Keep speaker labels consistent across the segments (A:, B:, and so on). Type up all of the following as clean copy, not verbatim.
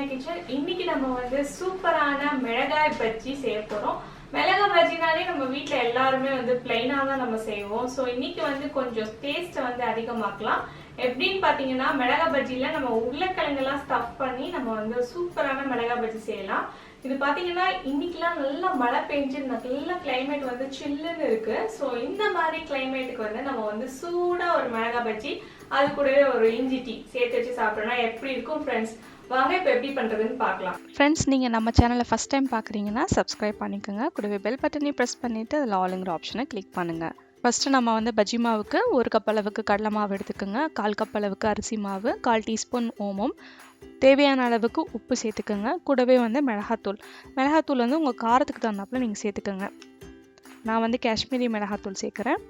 A: Saranya kitchen. இன்னைக்கு நம்ம வந்து சூப்பரான மிளகாய் பஜ்ஜி செய்ய போறோம். மிளகாய் பஜ்ஜினாலே நம்ம வீட்ல எல்லாரும் வந்து ப்ளைனா தான் நம்ம செய்வோம். சோ இன்னைக்கு வந்து கொஞ்சம் டேஸ்ட் வந்து அதிகமாக்கலாம். எப்படின்னு பாத்தீங்கன்னா மிளகாய் பஜ்ஜில நம்ம உருளைக்கிழங்கு எல்லாம் ஸ்டஃப் பண்ணி நம்ம வந்து சூப்பரான மிளகாய் பஜ்ஜி செய்யலாம். இது பாத்தீங்கன்னா இன்னைக்குலாம் நல்லா மழை பெஞ்சு நல்ல கிளைமேட் வந்து சில்லுன்னு இருக்கு. சோ இந்த மாதிரி கிளைமேட்டுக்கு வந்து நம்ம வந்து சூடா ஒரு மிளகாய் பஜ்ஜி அது கூடவே ஒரு இஞ்சி டீ சேர்த்து வச்சு சாப்பிட்டோம்னா எப்படி இருக்கும் ஃப்ரெண்ட்ஸ்? வாங்க இப்போ எப்படி பண்ணுறதுன்னு பார்க்கலாம்.
B: ஃப்ரெண்ட்ஸ், நீங்கள் நம்ம சேனலை ஃபஸ்ட் டைம் பார்க்குறீங்கன்னா சப்ஸ்கிரைப் பண்ணிக்கோங்க. கூடவே பெல் பட்டனையும் ப்ரெஸ் பண்ணிவிட்டு அதில் ஆளுங்கிற ஆப்ஷனை கிளிக் பண்ணுங்கள். ஃபஸ்ட்டு நம்ம வந்து பஜ்ஜி மாவுக்கு 1 கப் அளவுக்கு கடலை மாவு எடுத்துக்கோங்க. 1/4 கப் அளவுக்கு அரிசி மாவு, 1/4 டீஸ்பூன் ஓமம், தேவையான அளவுக்கு உப்பு சேர்த்துக்கோங்க. கூடவே வந்து மிளகாத்தூள் வந்து உங்கள் காரத்துக்கு தகுந்தாப்புல நீங்கள் சேர்த்துக்கோங்க. நான் வந்து காஷ்மீரி மிளகாத்தூள் சேர்க்குறேன்.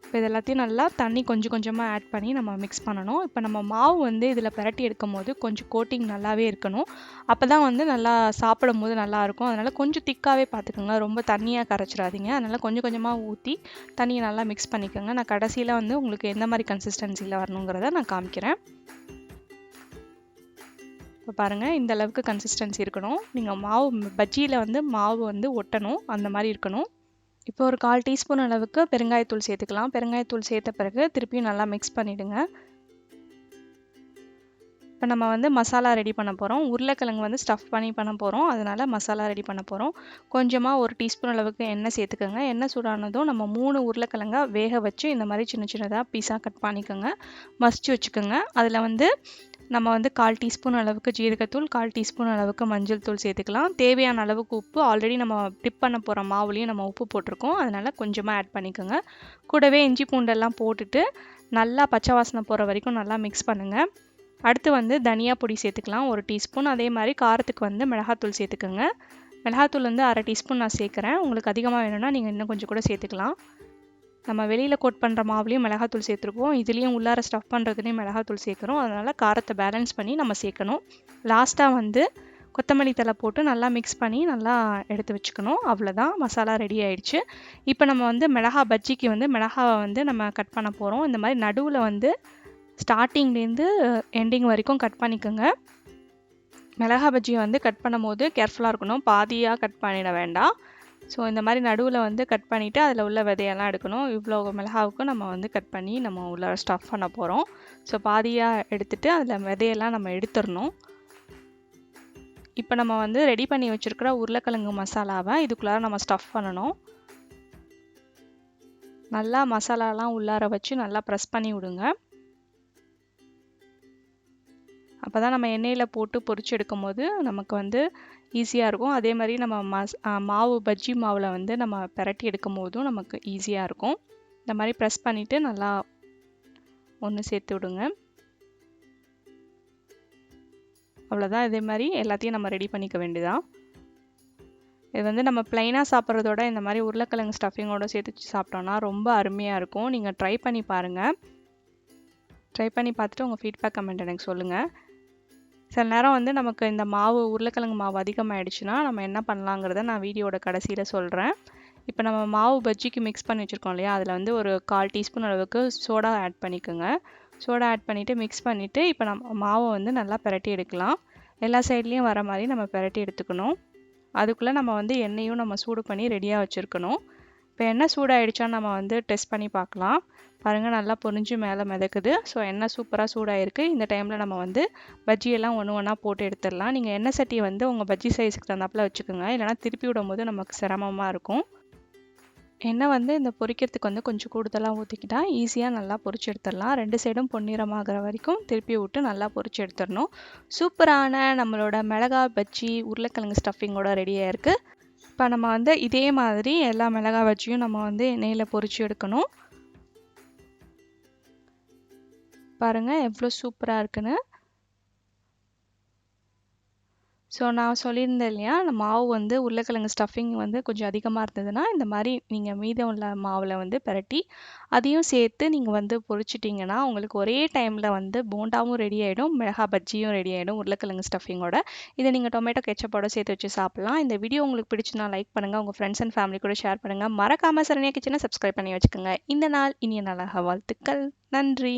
B: இப்போ இது எல்லாத்தையும் நல்லா தண்ணி கொஞ்சம் கொஞ்சமாக ஆட் பண்ணி நம்ம மிக்ஸ் பண்ணணும். இப்போ நம்ம மாவு வந்து இதில் பிரட்டி எடுக்கும் போது கொஞ்சம் கோட்டிங் நல்லாவே இருக்கணும். அப்போ தான் வந்து நல்லா சாப்பிடும் போது நல்லாயிருக்கும். அதனால் கொஞ்சம் திக்காகவே பார்த்துக்கோங்க. ரொம்ப தண்ணியாக கரைச்சிடாதீங்க. அதனால் கொஞ்சம் கொஞ்சமாக ஊற்றி தண்ணியை நல்லா மிக்ஸ் பண்ணிக்கோங்க. நான் கடைசியில் வந்து உங்களுக்கு எந்த மாதிரி கன்சிஸ்டன்சியில் வரணுங்கிறத நான் காமிக்கிறேன். இப்போ பாருங்கள், இந்த அளவுக்கு கன்சிஸ்டன்சி இருக்கணும். நீங்கள் மாவு பஜ்ஜியில் வந்து மாவு வந்து ஒட்டணும், அந்த மாதிரி இருக்கணும். இப்போ ஒரு 1/4 டீஸ்பூன் அளவுக்கு பெருங்காயத்தூள் சேர்த்துக்கலாம். பெருங்காயத்தூள் சேர்த்த பிறகு திருப்பியும் நல்லா மிக்ஸ் பண்ணிவிடுங்க. இப்போ நம்ம வந்து மசாலா ரெடி பண்ண போகிறோம். உருளைக்கிழங்கு வந்து ஸ்டஃப் பண்ண போகிறோம். அதனால் மசாலா ரெடி பண்ண போகிறோம். கொஞ்சமாக 1 டீஸ்பூன் அளவுக்கு எண்ணெய் சேர்த்துக்கோங்க. எண்ணெய் சூடானதும் நம்ம 3 உருளைக்கிழங்கா வேக வச்சு இந்த மாதிரி சின்ன சின்னதாக பீஸாக கட் பண்ணிக்கோங்க. மசிச்சு வச்சுக்கோங்க. அதில் வந்து நம்ம வந்து 1/4 டீஸ்பூன் அளவுக்கு ஜீரகத்தூள், 1/4 டீஸ்பூன் அளவுக்கு மஞ்சள் தூள் சேர்த்துக்கலாம். தேவையான அளவுக்கு உப்பு, ஆல்ரெடி நம்ம டிப் பண்ண போகிற மாவுலேயும் நம்ம உப்பு போட்டிருக்கோம். அதனால் கொஞ்சமாக ஆட் பண்ணிக்கோங்க. கூடவே இஞ்சி பூண்டெல்லாம் போட்டுட்டு நல்லா பச்சை வாசனை போகிற வரைக்கும் நல்லா மிக்ஸ் பண்ணுங்கள். அடுத்து வந்து தனியா பொடி சேர்த்துக்கலாம் 1 டீஸ்பூன். அதே மாதிரி காரத்துக்கு வந்து மிளகாத்தூள் சேர்த்துக்கோங்க. மிளகாத்தூள் வந்து 1/2 டீஸ்பூன் நான் சேர்க்குறேன். உங்களுக்கு அதிகமாக வேணும்னா நீங்கள் இன்னும் கொஞ்சம் கூட சேர்த்துக்கலாம். நம்ம வெளியில் கோட் பண்ணுற மாவுலேயும் மிளகாத்தூள் சேர்த்துருப்போம். இதுலேயும் உள்ளார ஸ்டஃப் பண்ணுறதுலேயும் மிளகாத்தூள் சேர்க்குறோம். அதனால் காரத்தை பேலன்ஸ் பண்ணி நம்ம சேர்க்கணும். லாஸ்ட்டாக வந்து கொத்தமல்லி தழை போட்டு நல்லா மிக்ஸ் பண்ணி நல்லா எடுத்து வச்சுக்கணும். அவ்வளோதான், மசாலா ரெடி ஆயிடுச்சு. இப்போ நம்ம வந்து பஜ்ஜிக்கு வந்து மிளகாவை வந்து நம்ம கட் பண்ண போகிறோம். இந்த மாதிரி நடுவில் வந்து ஸ்டார்டிங்லேருந்து எண்டிங் வரைக்கும் கட் பண்ணிக்கோங்க. மிளகா பஜ்ஜியை வந்து கட் பண்ணும் போது கேர்ஃபுல்லாக இருக்கணும். பாதியாக கட் பண்ணிட வேண்டாம். ஸோ இந்த மாதிரி நடுவில் வந்து கட் பண்ணிவிட்டு அதில் உள்ள விதையெல்லாம் எடுக்கணும். இவ்வளோ மிளகாவுக்கு நம்ம வந்து கட் பண்ணி நம்ம உள்ள ஸ்டஃப் பண்ண போகிறோம். ஸோ பாதியாக எடுத்துகிட்டு அதில் விதையெல்லாம் நம்ம எடுத்துடணும். இப்போ நம்ம வந்து ரெடி பண்ணி வச்சுருக்கிற உருளைக்கிழங்கு மசாலாவை இதுக்குள்ளார நம்ம ஸ்டஃப் பண்ணணும். நல்லா மசாலாலாம் உள்ளார வச்சு நல்லா ப்ரெஸ் பண்ணி விடுங்க. அப்போ தான் நம்ம எண்ணெயில் போட்டு பொரிச்சு எடுக்கும் போது நமக்கு வந்து ஈஸியாக இருக்கும். அதே மாதிரி நம்ம மாவு பஜ்ஜி மாவில் வந்து நம்ம பிரட்டி எடுக்கும் போதும் நமக்கு ஈஸியாக இருக்கும். இந்த மாதிரி ப்ரெஸ் பண்ணிவிட்டு நல்லா ஒன்று சேர்த்து விடுங்க. அவ்வளோதான், இதே மாதிரி எல்லாத்தையும் நம்ம ரெடி பண்ணிக்க வேண்டியதான். இது வந்து நம்ம ப்ளைனாக சாப்பிட்றதோட இந்த மாதிரி உருளைக்கிழங்கு ஸ்டஃபிங்கோடு சேர்த்து சாப்பிட்டோன்னா ரொம்ப அருமையாக இருக்கும். நீங்கள் ட்ரை பண்ணி பாருங்கள். ட்ரை பண்ணி பார்த்துட்டு உங்கள் ஃபீட்பேக் கமெண்ட் எனக்கு சொல்லுங்கள். சில நேரம் வந்து நமக்கு இந்த உருளைக்கிழங்கு மாவு அதிகமாகிடுச்சுன்னா நம்ம என்ன பண்ணலாங்கிறத நான் வீடியோட கடைசியில் சொல்கிறேன். இப்போ நம்ம மாவு பஜ்ஜிக்கு மிக்ஸ் பண்ணி வச்சுருக்கோம் இல்லையா, அதில் வந்து ஒரு 1/4 டீஸ்பூன் அளவுக்கு சோடா ஆட் பண்ணிக்கோங்க. சோடா ஆட் பண்ணிவிட்டு மிக்ஸ் பண்ணிவிட்டு இப்போ நம்ம மாவை வந்து நல்லா பிரட்டி எடுக்கலாம். எல்லா சைட்லேயும் வர மாதிரி நம்ம பிரட்டி எடுத்துக்கணும். அதுக்குள்ளே நம்ம வந்து எண்ணெயும் நம்ம சூடு பண்ணி ரெடியாக வச்சுருக்கணும். இப்போ எண்ணெய் சூடாகிடுச்சான்னு நம்ம வந்து டெஸ்ட் பண்ணி பார்க்கலாம். பாருங்கள், நல்லா பொரிஞ்சு மேலே மிதக்குது. ஸோ எண்ணெய் சூப்பராக சூடாகிருக்கு. இந்த டைமில் நம்ம வந்து பஜ்ஜியெல்லாம் ஒன்று ஒன்றா போட்டு எடுத்துடலாம். நீங்கள் எண்ணெய் சட்டியை வந்து உங்கள் பஜ்ஜி சைஸுக்கு தகுந்தாப்பில் வச்சுக்கோங்க. இல்லைனா திருப்பி விடும் போது நமக்கு சிரமமாக இருக்கும். எண்ணெய் வந்து இந்த பொரிக்கிறதுக்கு வந்து கொஞ்சம் கூடுதலாக ஊற்றிக்கிட்டா ஈஸியாக நல்லா பொரிச்சு எடுத்துடலாம். 2 சைடும் பொன்னிறமாகிற வரைக்கும் திருப்பி விட்டு நல்லா பொரிச்சு எடுத்துடணும். சூப்பரான நம்மளோட மிளகாய் பஜ்ஜி உருளைக்கிழங்கு ஸ்டஃபிங்கோட ரெடியாக இருக்குது. இப்போ நம்ம வந்து இதே மாதிரி எல்லா மிளகாய் பஜ்ஜியும் நம்ம வந்து எண்ணெயில் பொரிச்சு எடுக்கணும். பாருங்கள் எவ்வளோ சூப்பராக இருக்குன்னு. ஸோ நான் சொல்லியிருந்தேன் இல்லையா, அந்த மாவு வந்து உருளைக்கிழங்கு ஸ்டஃபிங் வந்து கொஞ்சம் அதிகமாக இருந்ததுன்னா இந்த மாதிரி நீங்கள் மீதம் உள்ள மாவில் வந்து பிரட்டி அதையும் சேர்த்து நீங்கள் வந்து பொரிச்சிட்டிங்கன்னா உங்களுக்கு ஒரே டைமில் வந்து போண்டாவும் ரெடி ஆகிடும், மிளகா பஜ்ஜியும் ரெடி ஆகிடும் உருளைக்கிழங்கு ஸ்டஃபிங்கோட. இதை நீங்கள் டொமேட்டோ கெச்சப்போட சேர்த்து வச்சு சாப்பிட்லாம். இந்த வீடியோ உங்களுக்கு பிடிச்சுன்னா லைக் பண்ணுங்கள், உங்கள் ஃப்ரெண்ட்ஸ் அண்ட் ஃபேமிலி கூட ஷேர் பண்ணுங்கள். மறக்காமல் சரண்யா கிச்சனை சப்ஸ்கிரைப் பண்ணி வச்சுக்கோங்க. இந்த நாள் இனிய நாளாக வாழ்த்துக்கள். நன்றி.